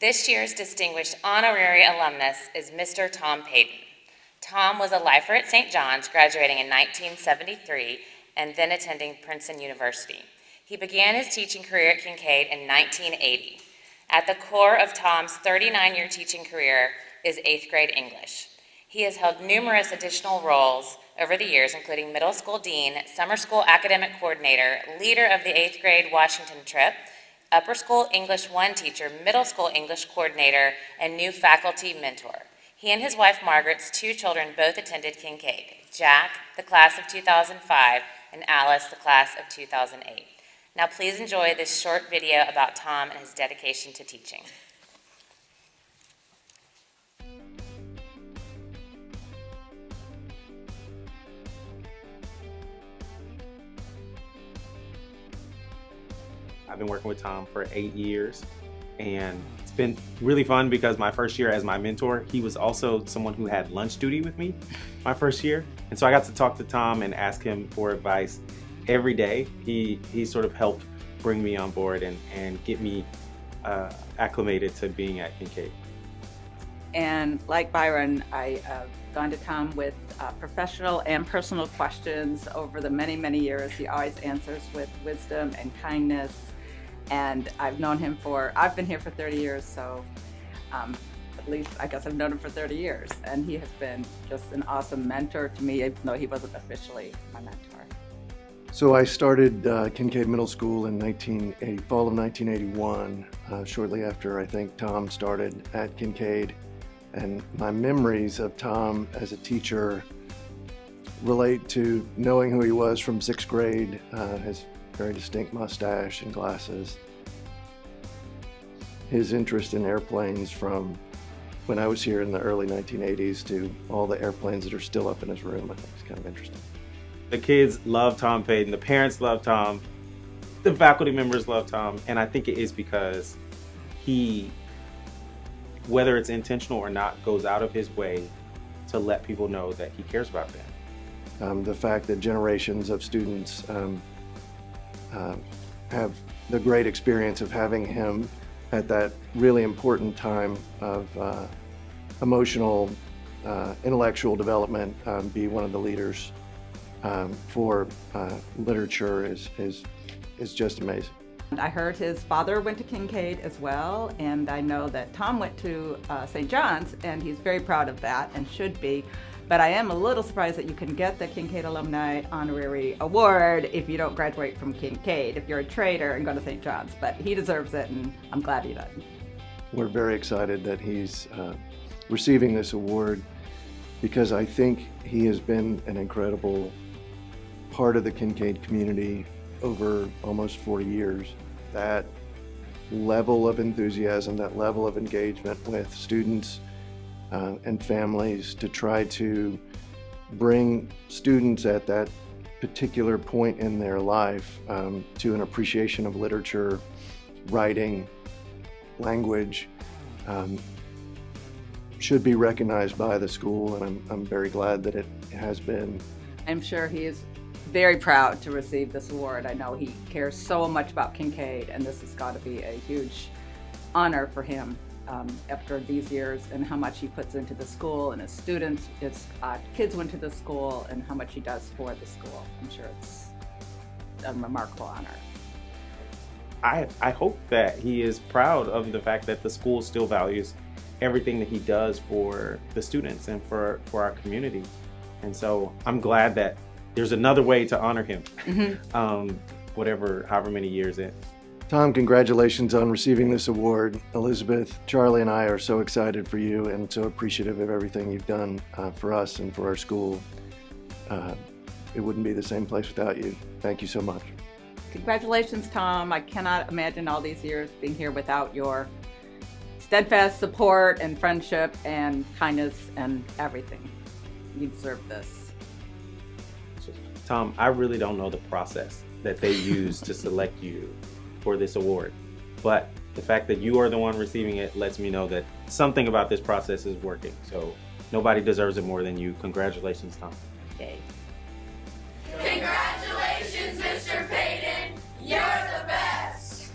This year's distinguished honorary alumnus is Mr. Tom Peden. Tom was a lifer at St. John's, graduating in 1973 and then attending Princeton University. He began his teaching career at Kinkaid in 1980. At the core of Tom's 39-year teaching career is 8th grade English. He has held numerous additional roles over the years, including middle school dean, summer school academic coordinator, leader of the 8th grade Washington trip, upper school English 1 teacher, middle school English coordinator, and new faculty mentor. He and his wife Margaret's 2 children both attended Kinkaid, Jack, the class of 2005, and Alice, the class of 2008. Now please enjoy this short video about Tom and his dedication to teaching. I've been working with Tom for 8 years, and it's been really fun because my first year as my mentor, he was also someone who had lunch duty with me my first year. And so I got to talk to Tom and ask him for advice every day. He sort of helped bring me on board and get me acclimated to being at Kinkaid. And like Byron, I have gone to Tom with professional and personal questions over the many, many years. He always answers with wisdom and kindness. And I've been here for 30 years, so at least I guess I've known him for 30 years. And he has been just an awesome mentor to me, even though he wasn't officially my mentor. So I started Kinkaid Middle School in fall of 1981, shortly after I think Tom started at Kinkaid. And my memories of Tom as a teacher relate to knowing who he was from 6th grade, his very distinct mustache and glasses, his interest in airplanes from when I was here in the early 1980s to all the airplanes that are still up in his room. I think it's kind of interesting. The kids love Tom Peden, the parents love Tom, the faculty members love Tom, and I think it is because he, whether it's intentional or not, goes out of his way to let people know that he cares about them. The fact that generations of students have the great experience of having him at that really important time of emotional, intellectual development, be one of the leaders for literature is just amazing. I heard his father went to Kinkaid as well, and I know that Tom went to St. John's, and he's very proud of that and should be. But I am a little surprised that you can get the Kinkaid Alumni Honorary Award if you don't graduate from Kinkaid, if you're a trader and go to St. John's. But he deserves it, and I'm glad he does. We're very excited that he's receiving this award because I think he has been an incredible part of the Kinkaid community over almost 40 years. That level of enthusiasm, that level of engagement with students and families to try to bring students at that particular point in their life to an appreciation of literature, writing, language, should be recognized by the school, and I'm very glad that it has been. I'm sure he is very proud to receive this award. I know he cares so much about Kinkaid, and this has got to be a huge honor for him after these years and how much he puts into the school and his students, his kids went to the school, and how much he does for the school. I'm sure it's a remarkable honor. I hope that he is proud of the fact that the school still values everything that he does for the students and for our community. And so I'm glad that there's another way to honor him, however many years in. Tom, congratulations on receiving this award. Elizabeth, Charlie, and I are so excited for you and so appreciative of everything you've done for us and for our school. It wouldn't be the same place without you. Thank you so much. Congratulations, Tom. I cannot imagine all these years being here without your steadfast support and friendship and kindness and everything. You deserve this. Tom, I really don't know the process that they use to select you for this award, but the fact that you are the one receiving it lets me know that something about this process is working. So nobody deserves it more than you. Congratulations, Tom. Yay. Congratulations, Mr. Peden. You're the best.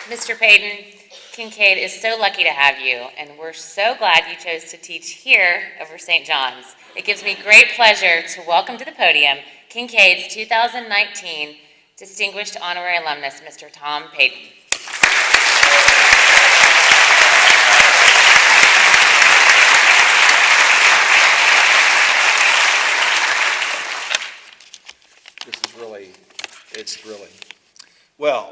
Mr. Peden, Kinkaid is so lucky to have you, and we're so glad you chose to teach here over St. John's. It gives me great pleasure to welcome to the podium Kinkaid's 2019 Distinguished Honorary Alumnus, Mr. Tom Peden. This is it's thrilling. Well,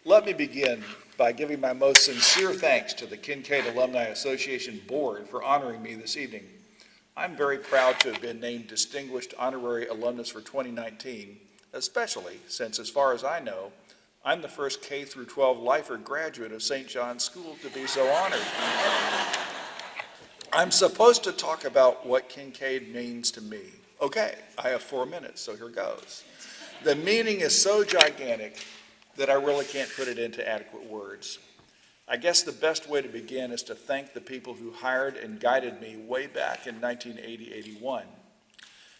let me begin by giving my most sincere thanks to the Kinkaid Alumni Association Board for honoring me this evening. I'm very proud to have been named Distinguished Honorary Alumnus for 2019, especially since, as far as I know, I'm the first K through 12 lifer graduate of St. John's School to be so honored. I'm supposed to talk about what Kinkaid means to me. Okay, I have 4 minutes, so here goes. The meaning is so gigantic that I really can't put it into adequate words. I guess the best way to begin is to thank the people who hired and guided me way back in 1980-81.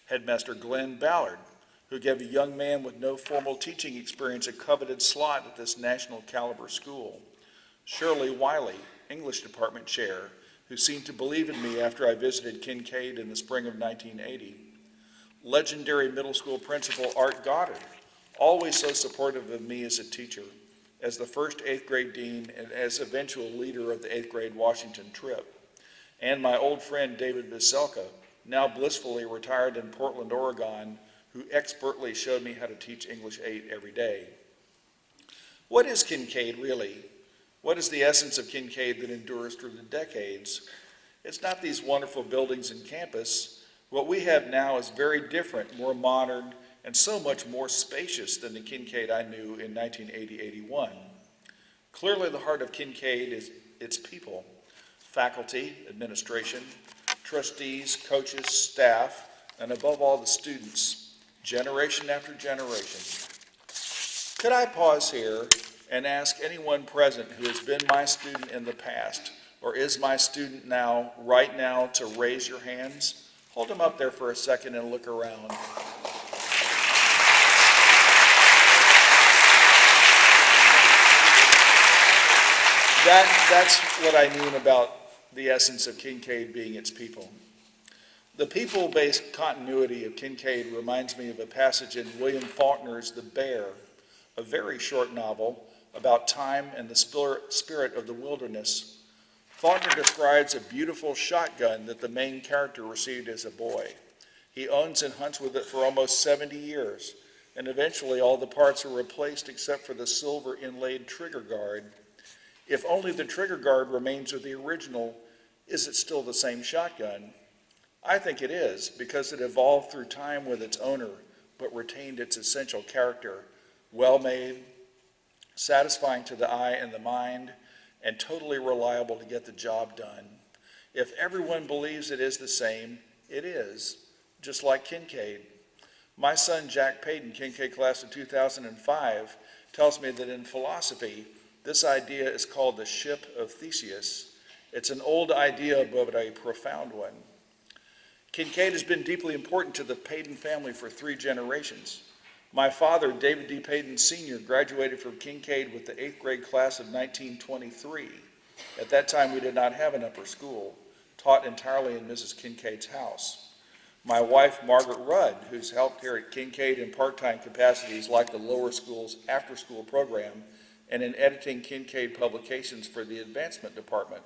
Headmaster Glenn Ballard, who gave a young man with no formal teaching experience a coveted slot at this national caliber school. Shirley Wiley, English department chair, who seemed to believe in me after I visited Kinkaid in the spring of 1980. Legendary middle school principal Art Goddard, always so supportive of me as a teacher, as the first 8th grade dean and as eventual leader of the 8th grade Washington trip. And my old friend David Biselka, now blissfully retired in Portland, Oregon, who expertly showed me how to teach English 8 every day. What is Kinkaid really? What is the essence of Kinkaid that endures through the decades? It's not these wonderful buildings and campus. What we have now is very different, more modern, and so much more spacious than the Kinkaid I knew in 1980-81. Clearly the heart of Kinkaid is its people, faculty, administration, trustees, coaches, staff, and above all the students, generation after generation. Could I pause here and ask anyone present who has been my student in the past or is my student now, right now, to raise your hands? Hold them up there for a second and look around. That's what I mean about the essence of Kinkaid being its people. The people-based continuity of Kinkaid reminds me of a passage in William Faulkner's The Bear, a very short novel about time and the spirit of the wilderness. Faulkner describes a beautiful shotgun that the main character received as a boy. He owns and hunts with it for almost 70 years, and eventually all the parts are replaced except for the silver inlaid trigger guard. If only the trigger guard remains with the original, is it still the same shotgun? I think it is, because it evolved through time with its owner, but retained its essential character, well-made, satisfying to the eye and the mind, and totally reliable to get the job done. If everyone believes it is the same, it is, just like Kinkaid. My son, Jack Peden, Kinkaid class of 2005, tells me that in philosophy, this idea is called the ship of Theseus. It's an old idea, but a profound one. Kinkaid has been deeply important to the Peden family for 3 generations. My father, David D. Peden Sr., graduated from Kinkaid with the 8th grade class of 1923. At that time, we did not have an upper school, taught entirely in Mrs. Kinkaid's house. My wife, Margaret Rudd, who's helped here at Kinkaid in part-time capacities like the lower school's after-school program and in editing Kinkaid publications for the advancement department.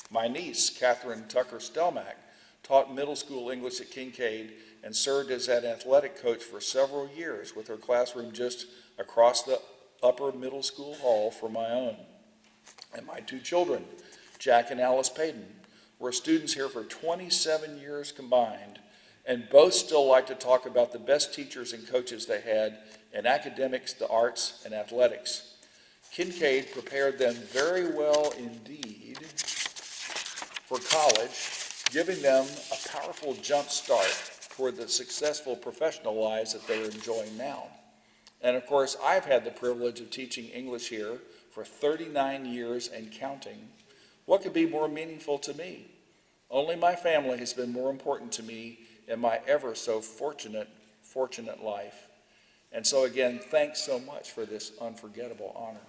My niece, Catherine Tucker Stelmack, taught middle school English at Kinkaid and served as an athletic coach for several years with her classroom just across the upper middle school hall from my own. And my 2 children, Jack and Alice Peden, were students here for 27 years combined, and both still like to talk about the best teachers and coaches they had in academics, the arts, and athletics. Kinkaid prepared them very well indeed for college, giving them a powerful jump start toward the successful professional lives that they're enjoying now. And of course, I've had the privilege of teaching English here for 39 years and counting. What could be more meaningful to me? Only my family has been more important to me in my ever so fortunate life. And so again, thanks so much for this unforgettable honor.